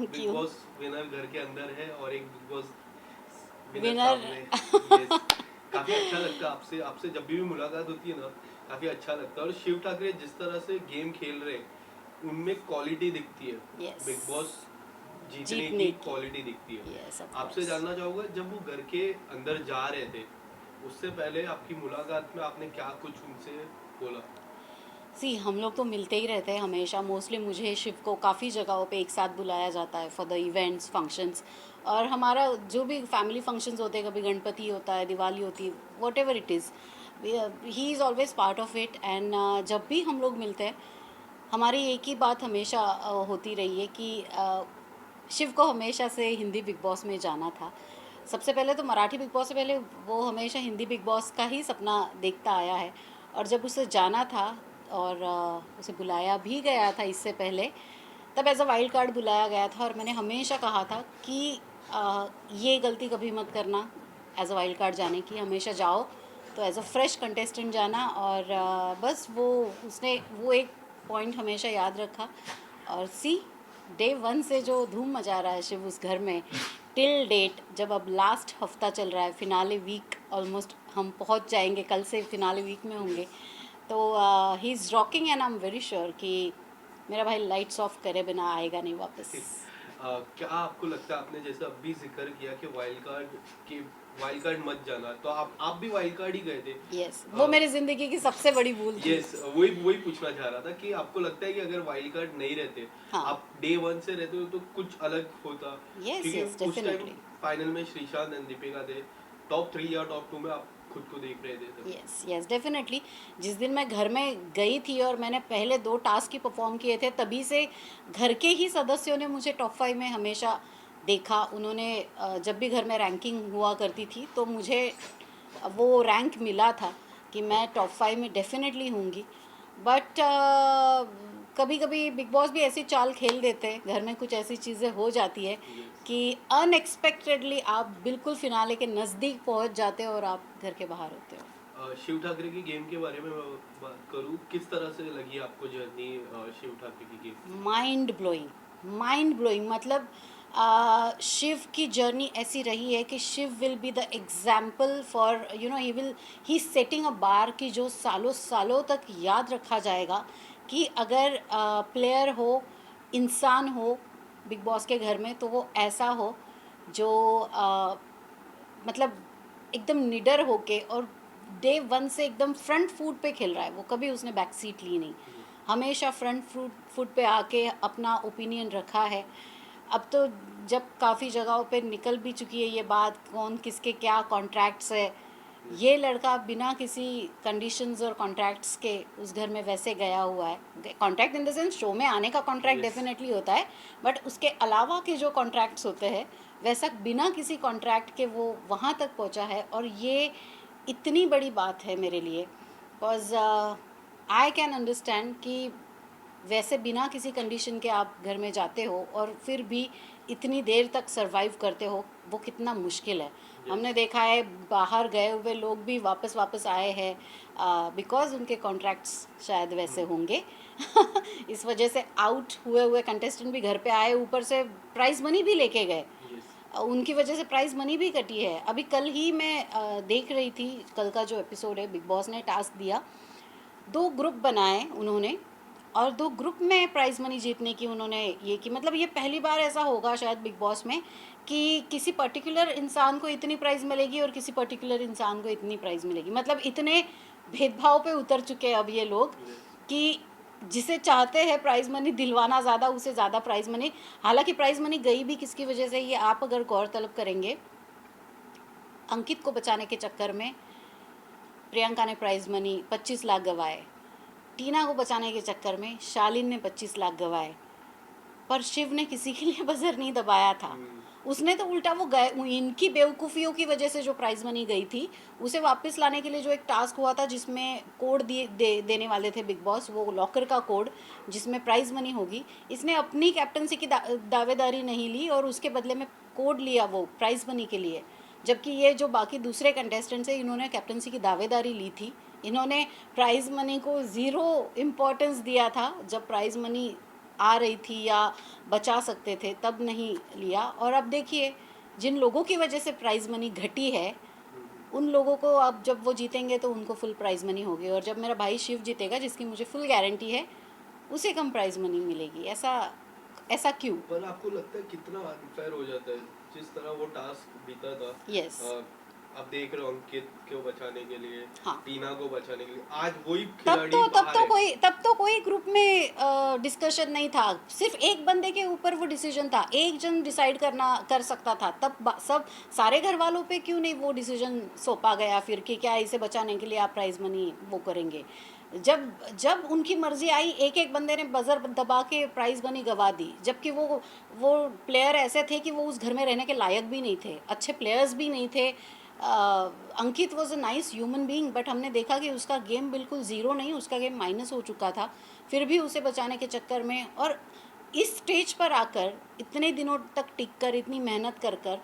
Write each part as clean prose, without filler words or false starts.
Thank big you. Boss winner घर के अंदर है और एक बिग बॉस विनर विनर। सामने। यस, काफी अच्छा लगता है आपसे आपसे जब भी मुलाकात होती है ना, काफी अच्छा लगता है। और शिव ठाकरे जिस तरह से गेम खेल रहे हैं उनमें क्वालिटी दिखती है, यस। बिग बॉस जीतने जीतने की की। क्वालिटी दिखती है। यस ऑफ आपसे कोर्स। जानना चाहूँगा, जब वो घर के अंदर जा रहे थे उससे पहले आपकी मुलाकात में आपने क्या कुछ उनसे बोला? सी हम लोग तो मिलते ही रहते हैं हमेशा। मोस्टली मुझे शिव को काफ़ी जगहों पे एक साथ बुलाया जाता है फॉर द इवेंट्स फंक्शंस। और हमारा जो भी फैमिली फंक्शंस होते हैं, कभी गणपति होता है, दिवाली होती है, what ever it is, he is always part of it. And जब भी हम लोग मिलते हैं, हमारी एक ही बात हमेशा होती रही है कि शिव को हमेशा से हिंदी बिग बॉस में जाना था। सबसे पहले तो मराठी बिग बॉस से पहले वो हमेशा हिंदी बिग बॉस का ही सपना देखता आया है। और जब उसे जाना था और उसे बुलाया भी गया था इससे पहले, तब एज अ वाइल्ड कार्ड बुलाया गया था। और मैंने हमेशा कहा था कि ये गलती कभी मत करना एज अ वाइल्ड कार्ड जाने की, हमेशा जाओ तो एज अ फ्रेश कंटेस्टेंट जाना। और बस वो उसने वो एक पॉइंट हमेशा याद रखा। और सी, डे वन से जो धूम मचा रहा है शिव उस घर में, टिल डेट, जब अब लास्ट हफ्ता चल रहा है, फिनाले वीक ऑलमोस्ट हम पहुंच जाएंगे, कल से फिनाले वीक में होंगे। तो he is rocking and I am very sure कि मेरा भाई लाइट्स ऑफ करे बिना आएगा नहीं वापस। क्या आपको लगता है, आपने जैसे अभी जिक्र किया कि वाइल्ड कार्ड मत जाना, तो आप भी वाइल्ड कार्ड ही गए थे? यस, वो मेरी ज़िंदगी की सबसे बड़ी भूल थी। यस, वही वही पूछना चाह रहा था कि आपको लगता है कि अगर वाइल्ड कार्ड नहीं रहते, हाँ। आप डे वन से रहते हो तो कुछ अलग होता? यस क्योंकि यस उस टाइम डेफिनेटली। फाइनल में श्रीशांत एंड दीपिका थे, टॉप 3 या टॉप 2 में आप खुद को देख रहे थे तब। Yes yes definitely. जिस दिन मैं घर में गई थी और मैंने पहले 2 टास्क ही परफॉर्म किए थे, तभी से घर के ही सदस्यों ने मुझे टॉप 5 में हमेशा देखा। उन्होंने जब भी घर में रैंकिंग हुआ करती थी तो मुझे वो रैंक मिला था कि मैं टॉप 5 में डेफिनेटली होंगी। बट कभी कभी बिग बॉस भी ऐसी चाल खेल देते हैं, घर में कुछ ऐसी चीज़ें हो जाती है Yes. कि अनएक्सपेक्टेडली आप बिल्कुल फिनाले के नज़दीक पहुंच जाते हो और आप घर के बाहर होते हो। शिव ठाकरे की गेम के बारे में मैं बात करूँ, किस तरह से लगी आपको जर्नी शिव ठाकरे की गेम की? Mind blowing, mind blowing. मतलब शिव की जर्नी ऐसी रही है कि Shiv will be the example for he setting a bar की जो सालों सालों तक याद रखा जाएगा। कि अगर प्लेयर हो, इंसान हो बिग बॉस के घर में, तो वो ऐसा हो जो मतलब एकदम निडर होके और डे वन से एकदम फ्रंट फुट पे खेल रहा है। वो कभी उसने बैक सीट ली नहीं, हमेशा फ्रंट फुट पे आके अपना ओपिनियन रखा है। अब तो जब काफ़ी जगहों पे निकल भी चुकी है ये बात, कौन किसके क्या कॉन्ट्रैक्ट्स है, ये लड़का बिना किसी कंडीशंस और कॉन्ट्रैक्ट्स के उस घर में वैसे गया हुआ है। Contract in the sense show में आने का कॉन्ट्रैक्ट Yes. डेफिनेटली होता है, बट उसके अलावा के जो कॉन्ट्रैक्ट्स होते हैं, वैसा बिना किसी कॉन्ट्रैक्ट के वो वहाँ तक पहुँचा है। और ये इतनी बड़ी बात है मेरे लिए, बिकॉज आई कैन अंडरस्टैंड कि वैसे बिना किसी कंडीशन के आप घर में जाते हो और फिर भी इतनी देर तक सरवाइव करते हो, वो कितना मुश्किल है। हमने Yes. देखा है बाहर गए हुए लोग भी वापस वापस आए हैं बिकॉज उनके कॉन्ट्रैक्ट्स शायद वैसे होंगे। इस वजह से आउट हुए हुए कंटेस्टेंट भी घर पे आए, ऊपर से प्राइज मनी भी लेके गए। Yes. उनकी वजह से प्राइज मनी भी कटी है। अभी कल ही मैं देख रही थी, कल का जो एपिसोड है, बिग बॉस ने टास्क दिया, 2 ग्रुप बनाए उन्होंने और 2 ग्रुप में प्राइज मनी जीतने की उन्होंने ये की। मतलब ये पहली बार ऐसा होगा शायद बिग बॉस में कि किसी पर्टिकुलर इंसान को इतनी प्राइज़ मिलेगी और किसी पर्टिकुलर इंसान को इतनी प्राइज़ मिलेगी। मतलब इतने भेदभाव पे उतर चुके हैं अब ये लोग कि जिसे चाहते हैं प्राइज़ मनी दिलवाना ज़्यादा, उसे ज़्यादा प्राइज़ मनी। हालांकि प्राइज़ मनी गई भी किसकी वजह से, ये आप अगर गौर तलब करेंगे, अंकित को बचाने के चक्कर में प्रियंका ने प्राइज़ मनी 25 लाख गंवाए, टीना को बचाने के चक्कर में शालिन ने 25 लाख गंवाए, पर शिव ने किसी के लिए बजर नहीं दबाया था। उसने तो उल्टा वो गए, इनकी बेवकूफ़ियों की वजह से जो प्राइज़ मनी गई थी उसे वापस लाने के लिए जो एक टास्क हुआ था जिसमें कोड देने वाले थे बिग बॉस, वो लॉकर का कोड जिसमें प्राइज़ मनी होगी, इसने अपनी कैप्टनसी की दावेदारी नहीं ली और उसके बदले में कोड लिया वो प्राइज़ मनी के लिए। जबकि ये जो बाकी दूसरे कंटेस्टेंट्स हैं, इन्होंने कैप्टनसी की दावेदारी ली थी, इन्होंने प्राइज़ मनी को ज़ीरो इम्पोर्टेंस दिया था जब प्राइज़ मनी आ रही थी या बचा सकते थे तब नहीं लिया। और अब देखिए जिन लोगों की वजह से प्राइज़ मनी घटी है उन लोगों को अब जब वो जीतेंगे तो उनको फुल प्राइज़ मनी होगी, और जब मेरा भाई शिव जीतेगा जिसकी मुझे फुल गारंटी है उसे कम प्राइज़ मनी मिलेगी। ऐसा ऐसा क्यों? पर आपको लगता है कितना अनफेयर हो जाता है जिस तरह वो टास्क बीता था? यस। आप देख रहे हो अंकित को बचाने के लिए, हाँ। टीना को बचाने के लिए, आज वही तब खिलाड़ी तो बाहर है। तब तो कोई ग्रुप में डिस्कशन नहीं था, सिर्फ एक बंदे के ऊपर वो डिसीजन था, एक जन डिसाइड कर सकता था। तब सब सारे घर वालों पे क्यों नहीं वो डिसीजन सौंपा गया फिर कि क्या इसे बचाने के लिए आप प्राइज मनी वो करेंगे? जब जब उनकी मर्जी आई एक एक बंदे ने बजर दबा के प्राइज मनी गवा दी, जबकि वो प्लेयर ऐसे थे कि वो उस घर में रहने के लायक भी नहीं थे, अच्छे प्लेयर्स भी नहीं थे। Ankit was a nice human being, but हमने देखा कि उसका गेम बिल्कुल ज़ीरो नहीं, उसका गेम माइनस हो चुका था, फिर भी उसे बचाने के चक्कर में। और इस स्टेज पर आकर इतने दिनों तक टिक कर इतनी मेहनत कर कर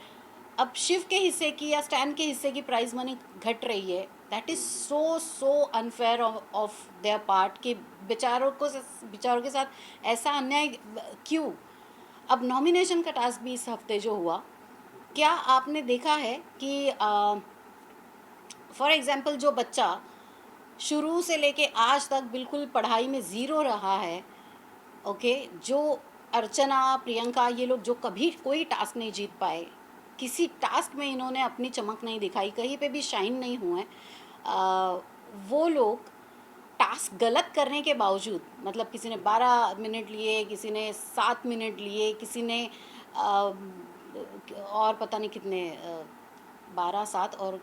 अब शिव के हिस्से की या स्टैन के हिस्से की प्राइज मनी घट रही है। That is so unfair of their part कि बेचारों के साथ ऐसा अन्याय क्यों? अब नॉमिनेशन का टास्क भी इस हफ्ते जो हुआ, क्या आपने देखा है कि फॉर एग्ज़ाम्पल जो बच्चा शुरू से लेके आज तक बिल्कुल पढ़ाई में ज़ीरो रहा है, ओके, जो अर्चना, प्रियंका, ये लोग जो कभी कोई टास्क नहीं जीत पाए, किसी टास्क में इन्होंने अपनी चमक नहीं दिखाई, कहीं पे भी शाइन नहीं हुए, वो लोग टास्क गलत करने के बावजूद, मतलब किसी ने 12 मिनट लिए, किसी ने 7 मिनट लिए, किसी ने और पता नहीं कितने 12 7 और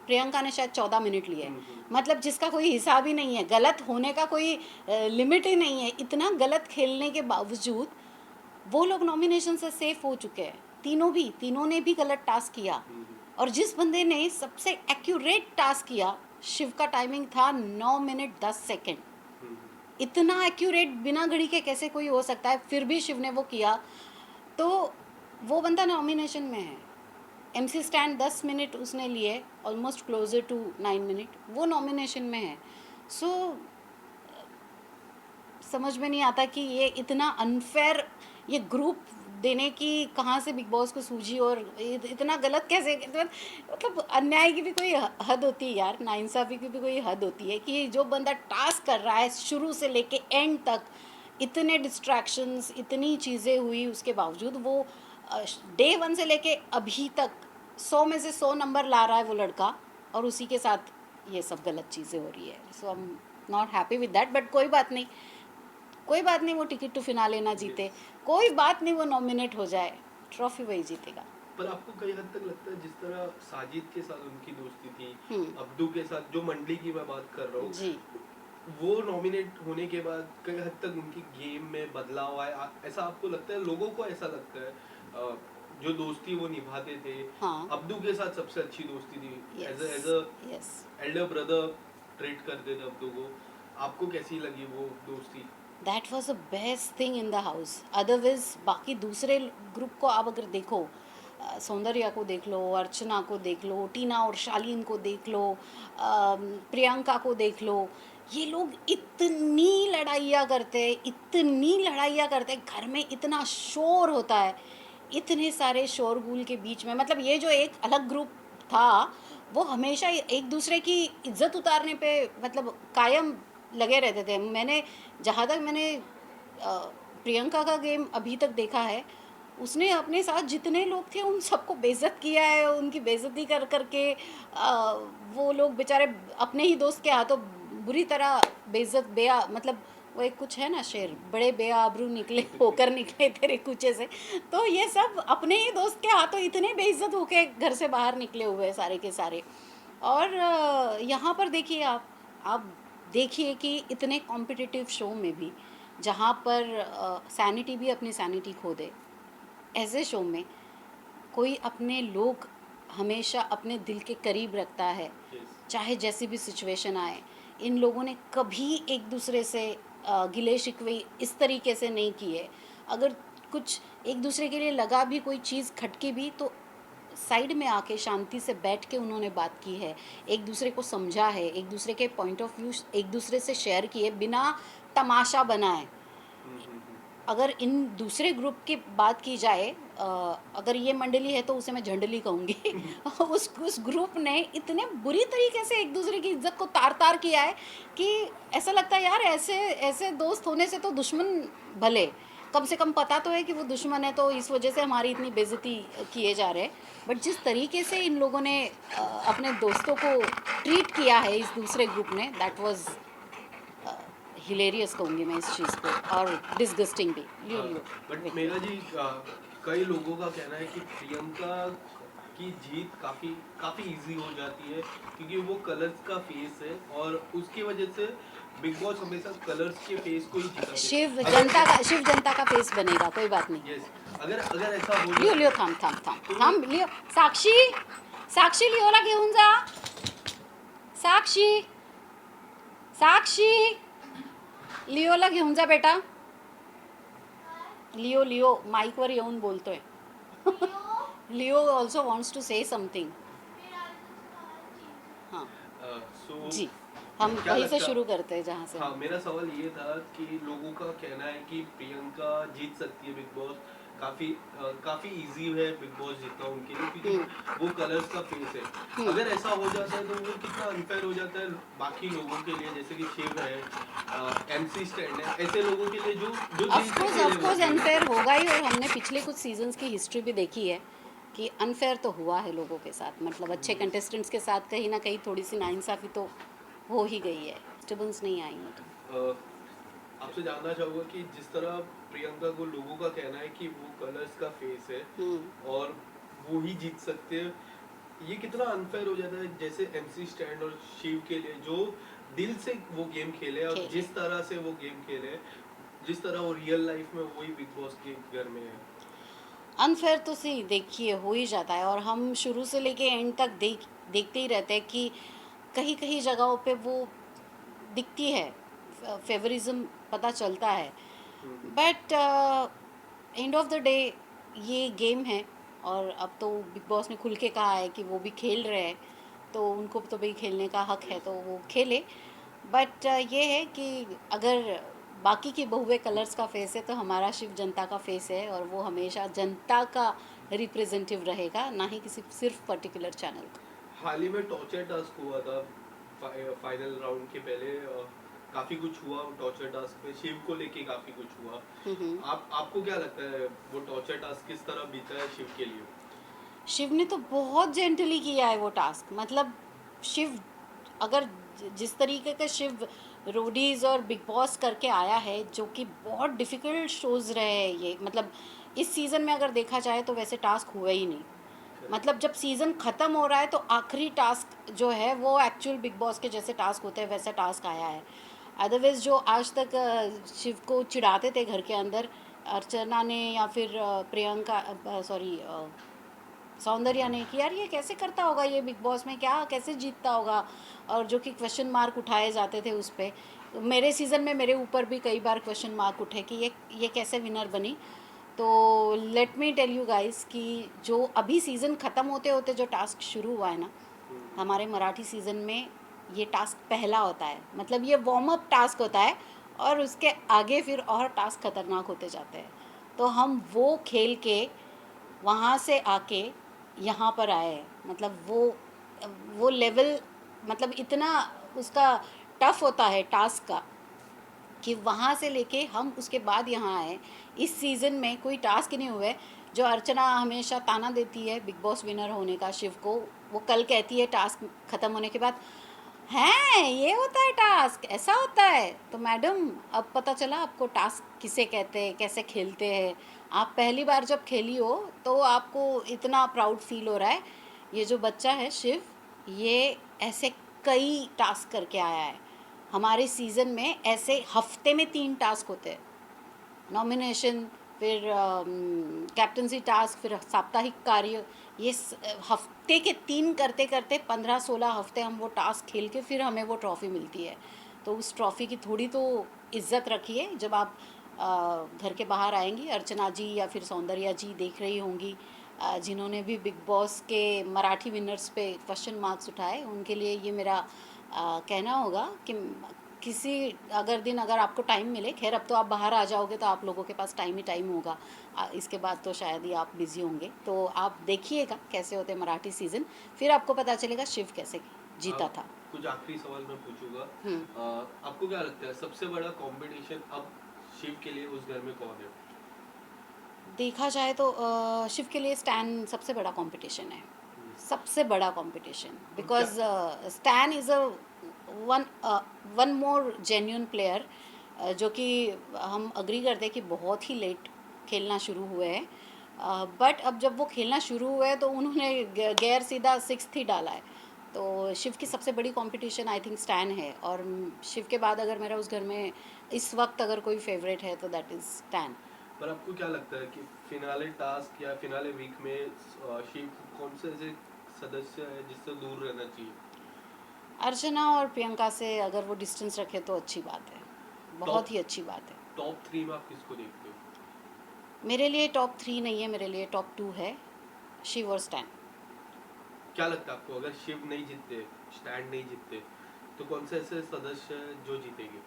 प्रियंका ने शायद 14 मिनट लिए। मतलब जिसका कोई हिसाब ही नहीं है, गलत होने का कोई लिमिट ही नहीं है। इतना गलत खेलने के बावजूद वो लोग नॉमिनेशन से सेफ हो चुके हैं, तीनों ने भी गलत टास्क किया। और जिस बंदे ने सबसे एक्यूरेट टास्क किया, शिव का टाइमिंग था 9 मिनट 10 सेकेंड। इतना एक्यूरेट बिना घड़ी के कैसे कोई हो सकता है? फिर भी शिव ने वो किया, तो वो बंदा नॉमिनेशन में है। MC स्टैंड 10 मिनट उसने लिए, ऑलमोस्ट क्लोजर टू 9 मिनट, वो नॉमिनेशन में है। सो समझ में नहीं आता कि ये इतना अनफेयर ये ग्रुप देने की कहाँ से बिग बॉस को सूझी, और इतना गलत कैसे, मतलब अन्याय की भी कोई हद होती है यार, नाइंसाफ़ी की भी कोई हद होती है कि जो बंदा टास्क कर रहा है शुरू से लेके एंड तक, इतने डिस्ट्रैक्शंस, इतनी चीज़ें हुई, उसके बावजूद वो डे 1 से लेके अभी तक 100 में से 100 नंबर ला रहा है वो लड़का, और उसी के साथ ये सब गलत चीज़ें हो रही है। So I am not happy with that, but कोई बात नहीं, कोई बात नहीं, वो टिकट टू फिनाले ना जीते, कोई बात नहीं, वो नॉमिनेट हो जाए, ट्रॉफी वही जीतेगा। पर आपको कई हद तक लगता है जिस तरह साजिद के साथ उनकी दोस्ती थी, हम्म। अब्दू के साथ, जो मंडली की मैं बात कर रहा हूँ, जी। वो नॉमिनेट होने के बाद कई हद तक उनकी गेम में बदलाव आया, ऐसा आपको लगता है? लोगों को ऐसा लगता है जो दोस्ती वो निभाते थे, हाँ। अब्दू के साथ सबसे अच्छी दोस्ती थी, yes. As a yes. Elder brother treat करते थे अब्दू को। आपको कैसी लगी वो दोस्ती? That was the best thing in the house. Otherwise बाकी दूसरे ग्रुप को आप अगर देखो, सौंदर्या को देख लो, अर्चना को देख लो, टीना और शालीन को देख लो, प्रियंका को देख लो, ये लोग इतनी लड़ाइयाँ करते, इतनी लड़ाइयाँ करते, घर में इतना शोर होता है, इतने सारे शोरगुल के बीच में, मतलब ये जो एक अलग ग्रुप था वो हमेशा एक दूसरे की इज्जत उतारने पे मतलब कायम लगे रहते थे। मैंने जहाँ तक मैंने प्रियंका का गेम अभी तक देखा है, उसने अपने साथ जितने लोग थे उन सबको बेइज्जत किया है, उनकी बेइज्जती कर करके वो लोग बेचारे अपने ही दोस्त के हाथों बुरी तरह बेइज्जत बेया, मतलब वो एक कुछ है ना शेर, बड़े बेआबरू निकले होकर निकले तेरे कूचे से, तो ये सब अपने ही दोस्त के हाथों इतने बेइज्जत होके घर से बाहर निकले हुए हैं सारे के सारे। और यहाँ पर देखिए आप देखिए कि इतने कॉम्पिटिटिव शो में भी जहाँ पर सैनिटी भी अपनी सैनिटी खो दे, ऐसे शो में कोई अपने लोग हमेशा अपने दिल के करीब रखता है, चाहे जैसी भी सिचुएशन आए। इन लोगों ने कभी एक दूसरे से गिले शिकवे इस तरीके से नहीं किए। अगर कुछ एक दूसरे के लिए लगा भी, कोई चीज़ खटकी भी, तो साइड में आके शांति से बैठ के उन्होंने बात की है, एक दूसरे को समझा है, एक दूसरे के पॉइंट ऑफ व्यू एक दूसरे से शेयर किए बिना तमाशा बनाए। अगर इन दूसरे ग्रुप की बात की जाए, अगर ये मंडली है तो उसे मैं झंडली कहूँगी। उस ग्रुप ने इतने बुरी तरीके से एक दूसरे की इज्जत को तार तार किया है कि ऐसा लगता है यार, ऐसे ऐसे दोस्त होने से तो दुश्मन भले, कम से कम पता तो है कि वो दुश्मन है, तो इस वजह से हमारी इतनी बेइज्जती किए जा रहे हैं। बट जिस तरीके से इन लोगों ने अपने दोस्तों को ट्रीट किया है इस दूसरे ग्रुप ने, दैट वाज हिलेरियस कहूँगी मैं इस चीज़ को, और डिसगस्टिंग भी। लियो लियो बट मेरा जी कई लोगों का कहना है कि प्रियंका की जीत काफ़ी काफ़ी इजी हो जाती है क्योंकि वो कलर्स का फेस है और उसकी वजह से बिग बॉस हमेशा कलर्स के फेस को ही जिताते शिव जनता का फेस बनेगा, कोई बात नहीं। यस, अगर अगर ऐसा हो लियो लियो, जाता थांब थांब थांब थांब लियो। साक्षी, साक्षी लिओला घेऊन जा। साक्षी, साक्षी लिओला घेऊन जा बेटा। लिओ लिओ माईकवर येऊन बोलतोय। Leo also wants to say something. हाँ सो जी, हम क्या वहीं से लगता शुरू करते हैं जहाँ से हाँ, मेरा सवाल ये था कि लोगों का कहना है कि प्रियंका जीत सकती है बिग बॉस, काफी इजी है बिग बॉस जीतना उनके लिए क्योंकि वो कलर्स का फेस है। अगर ऐसा हो जाता है तो वो कितना अनफेयर हो जाता है बाकी लोगों के लिए, जैसे कि शिव है, एमसी स्टैंड है, ऐसे लोगों के लिए जो जो दिल से खेले ऑफ कोर्स वो अनफेयर होगा ही, और हमने पिछले कुछ सीजन्स की हिस्ट्री भी देखी है कि अनफेयर तो हुआ है लोगों के साथ। मतलब अच्छे कंटेस्टेंट्स के साथ कहीं ना कहीं थोड़ी सी नाइंसाफ़ी तो हो ही गई है, डिस्टर्बेंस नहीं आई है तो। आपसे जानना चाहूंगा कि जिस तरह प्रियंका को लोगों का कहना है कि वो कलर्स का फेस है और वो ही जीत सकते हैं, ये कितना अनफेयर हो जाता है जैसे एमसी स्टैंड और शिव के लिए जो दिल से वो गेम खेले और खेले। जिस तरह से वो गेम खेले, जिस तरह वो रियल लाइफ में वही बिग बॉस के घर में है। अनफेयर तो सी देखिए हो ही जाता है, और हम शुरू से लेके एंड तक देखते ही रहते हैं कि कहीं कहीं जगहों पे वो दिखती है, फेवरिज्म पता चलता है। But end of the day ये गेम है, और अब तो बिग बॉस ने खुल के कहा है कि वो भी खेल रहे हैं, तो उनको तो भी खेलने का हक है, तो वो खेले। बट ये है कि अगर बाकी की बहुए कलर्स का फेस है तो हमारा शिव जनता का फेस है, और वो हमेशा जनता का रिप्रेजेंटेटिव रहेगा, ना ही किसी सिर्फ पर्टिकुलर चैनल का। हाल ही में टॉर्चर टास्क हुआ था फाइनल राउंड के पहले, काफी कुछ हुआ टॉर्चर टास्क में, शिव को लेके काफी कुछ हुआ। आपको क्या लगता है वो टॉर्चर टास्क किस तरह बीता है शिव के लिए? शिव ने तो बहुत जेंटली किया है वो टास्क। मतलब शिव, अगर जिस तरीके का शिव रोडीज़ और बिग बॉस करके आया है, जो कि बहुत डिफ़िकल्ट शोज़ रहे हैं ये, मतलब इस सीज़न में अगर देखा जाए तो वैसे टास्क हुए ही नहीं। मतलब जब सीज़न ख़त्म हो रहा है तो आखिरी टास्क जो है वो एक्चुअल बिग बॉस के जैसे टास्क होते हैं, वैसा टास्क आया है। अदरवाइज़ जो आज तक शिव को चिढ़ाते थे घर के अंदर, अर्चना ने या फिर प्रियंका, सॉरी सौंदर्या ने, कि यार ये कैसे करता होगा, ये बिग बॉस में क्या कैसे जीतता होगा, और जो कि क्वेश्चन मार्क उठाए जाते थे उस पर। मेरे सीज़न में मेरे ऊपर भी कई बार क्वेश्चन मार्क उठे कि ये कैसे विनर बनी। तो let me tell you guys कि जो अभी सीज़न ख़त्म होते होते जो टास्क शुरू हुआ है ना, हमारे मराठी सीज़न में ये टास्क पहला होता है। मतलब ये वार्म अप टास्क होता है, और उसके आगे फिर और टास्क खतरनाक होते जाते हैं। तो हम वो खेल के वहाँ से आके यहाँ पर आए हैं। मतलब वो लेवल, मतलब इतना उसका टफ होता है टास्क का, कि वहाँ से लेके हम उसके बाद यहाँ आए। इस सीज़न में कोई टास्क नहीं हुए। जो अर्चना हमेशा ताना देती है बिग बॉस विनर होने का शिव को, वो कल कहती है टास्क ख़त्म होने के बाद, हैं ये होता है टास्क, ऐसा होता है। तो मैडम अब पता चला आपको टास्क किसे कहते हैं, कैसे खेलते हैं। आप पहली बार जब खेली हो तो आपको इतना प्राउड फील हो रहा है। ये जो बच्चा है शिव, ये ऐसे कई टास्क करके आया है। हमारे सीज़न में ऐसे हफ्ते में 3 टास्क होते हैं, नॉमिनेशन, फिर कैप्टनसी टास्क, फिर साप्ताहिक कार्य। ये हफ्ते के 3 करते करते 15-16 हफ्ते हम वो टास्क खेल के फिर हमें वो ट्रॉफ़ी मिलती है। तो उस ट्रॉफ़ी की थोड़ी तो इज्जत रखिए। जब आप घर के बाहर आएंगी, अर्चना जी या फिर सौंदर्या जी देख रही होंगी, जिन्होंने भी बिग बॉस के मराठी विनर्स पे क्वेश्चन मार्क्स उठाए, उनके लिए ये मेरा कहना होगा कि किसी अगर आपको टाइम मिले, खैर अब तो आप बाहर आ जाओगे तो आप लोगों के पास टाइम ही टाइम होगा, इसके बाद तो शायद ही आप बिज़ी होंगे, तो आप देखिएगा कैसे होते हैं मराठी सीज़न, फिर आपको पता चलेगा शिव कैसे जीता था। कुछ आखिरी सवाल मैं पूछूंगा। हम्म। आपको क्या लगता है सबसे बड़ा कंपटीशन अब शिव के लिए उस घर में कौन है? देखा जाए तो शिव के लिए स्टैन सबसे बड़ा कंपटीशन है, सबसे बड़ा कंपटीशन, और क्या? Because stand is a one one more genuine player, जो कि हम अग्री करते हैं कि बहुत ही लेट खेलना शुरू हुए हैं, बट अब जब वो खेलना शुरू हुए हैं तो उन्होंने गैर सीधा सिक्स्थ ही डाला है। तो शिव की सबसे बड़ी कंपटीशन आई थिंक स्टैन है, और शिव के बाद अगर मेरा उस घर में इस वक्त अगर कोई फेवरेट है तो दैट इज़ स्टैन। पर आपको क्या लगता है कि फिनाले टास्क या फिनाले वीक में शिव कौन से ऐसे सदस्य है जिससे दूर रहना चाहिए? अर्चना और प्रियंका से अगर वो डिस्टेंस रखे तो अच्छी बात है, टॉप बहुत ही अच्छी बात है। टॉप 3 में आप किसको देखते हो? मेरे लिए टॉप 3 नहीं है, मेरे लिए टॉप 2 है, शिव और स्टैन। क्या लगता है आपको अगर शिव नहीं जीतते, स्टैंड नहीं जीतते, तो कौन से ऐसे सदस्य हैं जो जीतेंगे?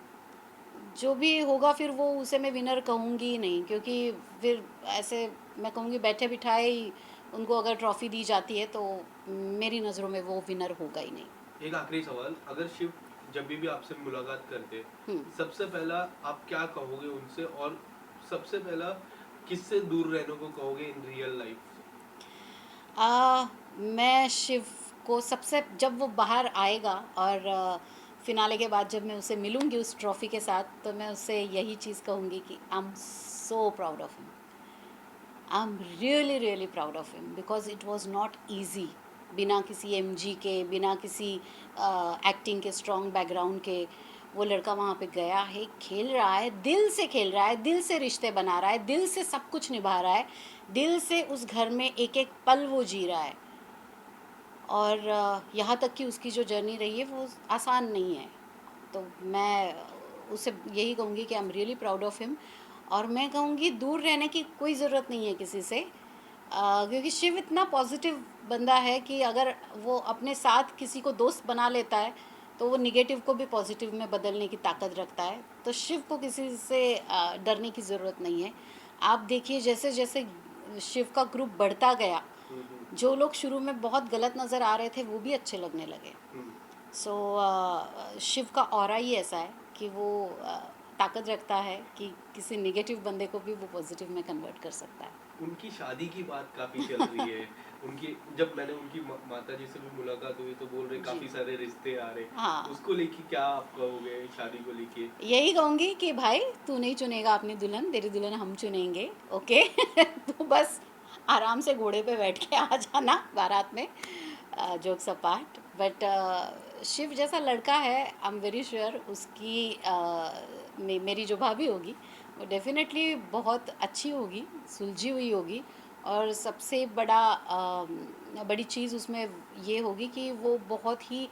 जो भी होगा फिर वो उसे मैं विनर कहूँगी ही नहीं, क्योंकि फिर ऐसे मैं कहूँगी बैठे बिठाए ही उनको अगर ट्रॉफी दी जाती है तो मेरी नज़रों में वो विनर होगा ही नहीं। एक आखिरी सवाल, अगर शिव जब भी आपसे मुलाकात करते, हम्म। सबसे पहला आप क्या कहोगे उनसे, और सबसे पहला किससे दूर रहने को कहोगे इन रियल लाइफ? मैं शिव को सबसे, जब वो बाहर आएगा और फिनाले के बाद जब मैं उसे मिलूंगी उस ट्रॉफ़ी के साथ, तो मैं उससे यही चीज़ कहूँगी कि I am so proud of him, I am really really proud of him, because it was not easy, बिना किसी एमजी के, बिना किसी एक्टिंग के स्ट्रॉन्ग बैकग्राउंड के, वो लड़का वहाँ पे गया है, खेल रहा है, दिल से खेल रहा है, दिल से रिश्ते बना रहा है, दिल से सब कुछ निभा रहा है, दिल से उस घर में एक एक पल वो जी रहा है, और यहाँ तक कि उसकी जो जर्नी रही है वो आसान नहीं है। तो मैं उसे यही कहूँगी कि I am really proud of him, और मैं कहूँगी दूर रहने की कोई ज़रूरत नहीं है किसी से, क्योंकि शिव इतना पॉजिटिव बंदा है कि अगर वो अपने साथ किसी को दोस्त बना लेता है तो वो निगेटिव को भी पॉजिटिव में बदलने की ताकत रखता है। तो शिव को किसी से डरने की ज़रूरत नहीं है। आप देखिए जैसे जैसे शिव का ग्रुप बढ़ता गया, जो लोग शुरू में बहुत गलत नज़र आ रहे थे वो भी अच्छे लगने लगे। सो शिव का ऑरा ही ऐसा है कि वो ताकत रखता है कि किसी नेगेटिव बंदे को भी वो पॉजिटिव में कन्वर्ट कर सकता है। उनकी शादी की बात काफी चल रही है। उनकी जब मैंने उनकी माता जी से भी मुलाकात हुई तो बोल रहे जी। काफी सारे रिश्ते आ रहे। हाँ, उसको लेके क्या आप कहोगे, शादी को लेके? यही कहूँगी कि भाई तू नहीं चुनेगा अपनी दुल्हन, तेरी दुल्हन हम चुनेंगे, ओके। तो बस आराम से घोड़े पे बैठ के आ जाना बारात में, जोक्स अपार्ट, बट शिव जैसा लड़का है, आई एम वेरी श्योर उसकी मेरी जो भाभी होगी वो डेफिनेटली बहुत अच्छी होगी, सुलझी हुई होगी, और सबसे बड़ी चीज़ उसमें ये होगी कि वो बहुत ही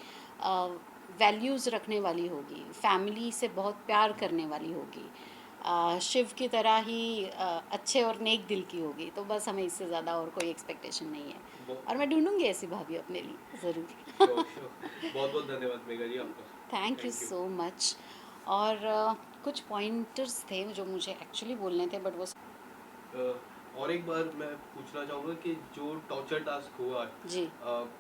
वैल्यूज़ रखने वाली होगी, फैमिली से बहुत प्यार करने वाली होगी, शिव की तरह ही अच्छे और नेक दिल की होगी। तो बस हमें इससे ज़्यादा और कोई एक्सपेक्टेशन नहीं है, और मैं ढूंढूंगी ऐसी भाभी अपने लिए ज़रूर। बहुत बहुत धन्यवाद मेघा जी आपका। Thank you thank you. So much. और कुछ पॉइंटर्स थे जो मुझे एक्चुअली बोलने थे, बट वो और एक बार मैं पूछना चाहूँगा कि जो टॉर्चर टास्क हुआ है, जी।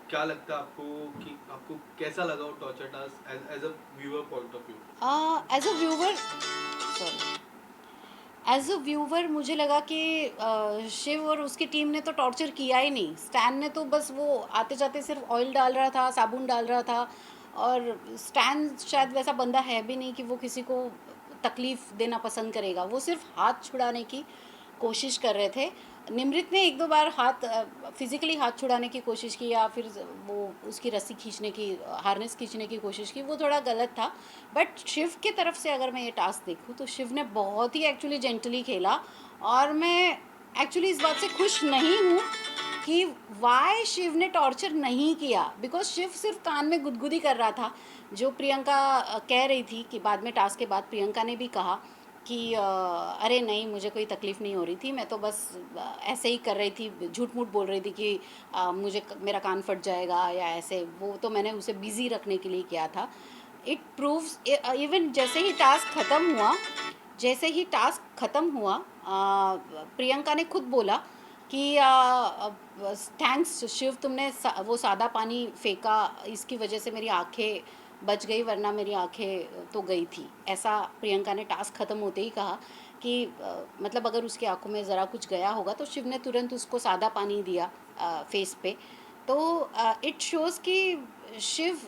क्या लगता है आपको कि आपको कैसा लगा वो torture task as a viewer point of view? As a viewer, sorry, as a viewer मुझे लगा कि शिव और उसकी टीम ने तो टॉर्चर किया ही नहीं, स्टैन ने तो बस वो आते जाते सिर्फ ऑयल डाल रहा था, साबुन डाल रहा था, और स्टैन शायद वैसा बंदा है भी नहीं कि वो किसी को तकलीफ़ देना पसंद करेगा, वो सिर्फ हाथ छुड़ाने की कोशिश कर रहे थे। निमृत ने एक दो बार हाथ फिज़िकली हाथ छुड़ाने की कोशिश की, या फिर वो उसकी रस्सी खींचने की, हार्नेस खींचने की कोशिश की, वो थोड़ा गलत था। बट शिव की तरफ से अगर मैं ये टास्क देखूँ तो शिव ने बहुत ही एक्चुअली जेंटली खेला, और मैं एक्चुअली इस बात से खुश नहीं हूँ कि वाई शिव ने टॉर्चर नहीं किया, बिकॉज शिव सिर्फ कान में गुदगुदी कर रहा था। जो प्रियंका कह रही थी कि बाद में टास्क के बाद प्रियंका ने भी कहा कि अरे नहीं मुझे कोई तकलीफ़ नहीं हो रही थी, मैं तो बस ऐसे ही कर रही थी, झूठ मूठ बोल रही थी कि मेरा कान फट जाएगा या ऐसे, वो तो मैंने उसे बिज़ी रखने के लिए किया था। इट प्रूव्स इवन जैसे ही टास्क ख़त्म हुआ प्रियंका ने खुद बोला कि थैंक्स शिव, तुमने वो सादा पानी फेंका, इसकी वजह से मेरी आंखें बच गई, वरना मेरी आंखें तो गई थी। ऐसा प्रियंका ने टास्क ख़त्म होते ही कहा कि मतलब अगर उसकी आंखों में ज़रा कुछ गया होगा तो शिव ने तुरंत उसको सादा पानी दिया फेस पे। तो इट शोज़ कि शिव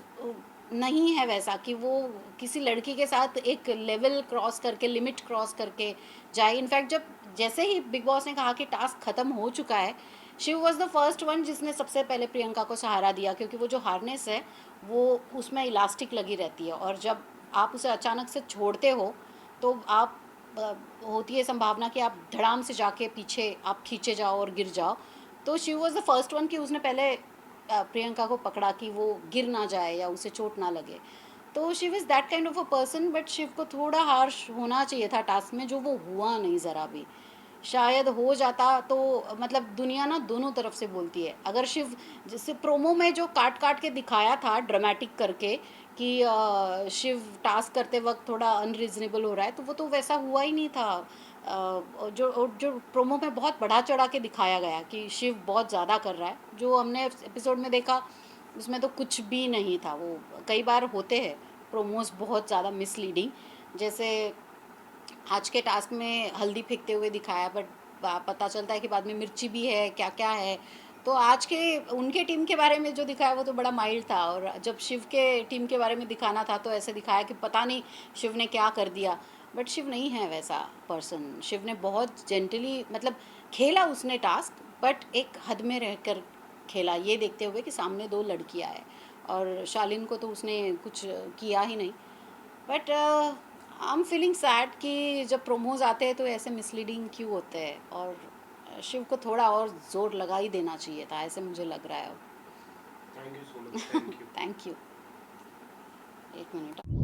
नहीं है वैसा कि वो किसी लड़की के साथ एक लेवल क्रॉस करके, लिमिट क्रॉस करके जाए। इनफैक्ट जैसे ही बिग बॉस ने कहा कि टास्क ख़त्म हो चुका है, Shiv was the first one जिसने सबसे पहले प्रियंका को सहारा दिया, क्योंकि वो जो हार्नेस है वो उसमें इलास्टिक लगी रहती है, और जब आप उसे अचानक से छोड़ते हो तो आप होती है संभावना कि आप धड़ाम से जाके पीछे आप खींचे जाओ और गिर जाओ। तो Shiv was the first one कि उसने पहले प्रियंका को पकड़ा कि वो गिर ना जाए या उसे चोट ना लगे। तो Shiv is that kind of a person, but Shiv को थोड़ा हार्श होना चाहिए था टास्क में, जो वो हुआ नहीं ज़रा भी। शायद हो जाता तो मतलब दुनिया ना दोनों तरफ से बोलती है। अगर शिव जैसे प्रोमो में जो काट काट के दिखाया था ड्रामेटिक करके कि शिव टास्क करते वक्त थोड़ा अनरीजनेबल हो रहा है, तो वो तो वैसा हुआ ही नहीं था। जो जो प्रोमो में बहुत बढ़ा चढ़ा के दिखाया गया कि शिव बहुत ज़्यादा कर रहा है, जो हमने एपिसोड में देखा उसमें तो कुछ भी नहीं था। वो कई बार होते हैं प्रोमोज बहुत ज़्यादा मिसलीडिंग, जैसे आज के टास्क में हल्दी फेंकते हुए दिखाया, बट पता चलता है कि बाद में मिर्ची भी है, क्या क्या है। तो आज के उनके टीम के बारे में जो दिखाया वो तो बड़ा माइल्ड था, और जब शिव के टीम के बारे में दिखाना था तो ऐसे दिखाया कि पता नहीं शिव ने क्या कर दिया। बट शिव नहीं है वैसा पर्सन। शिव ने बहुत जेंटली मतलब खेला उसने टास्क, बट एक हद में रहकर खेला, ये देखते हुए कि सामने दो लड़कियां हैं, और शालीन को तो उसने कुछ किया ही नहीं। But I am feeling sad कि जब प्रोमोज आते हैं तो ऐसे मिसलीडिंग क्यों होते हैं, और शिव को थोड़ा और जोर लगा ही देना चाहिए था, ऐसे मुझे लग रहा है अब। Thank you so much, thank you. Thank you. एक मिनट।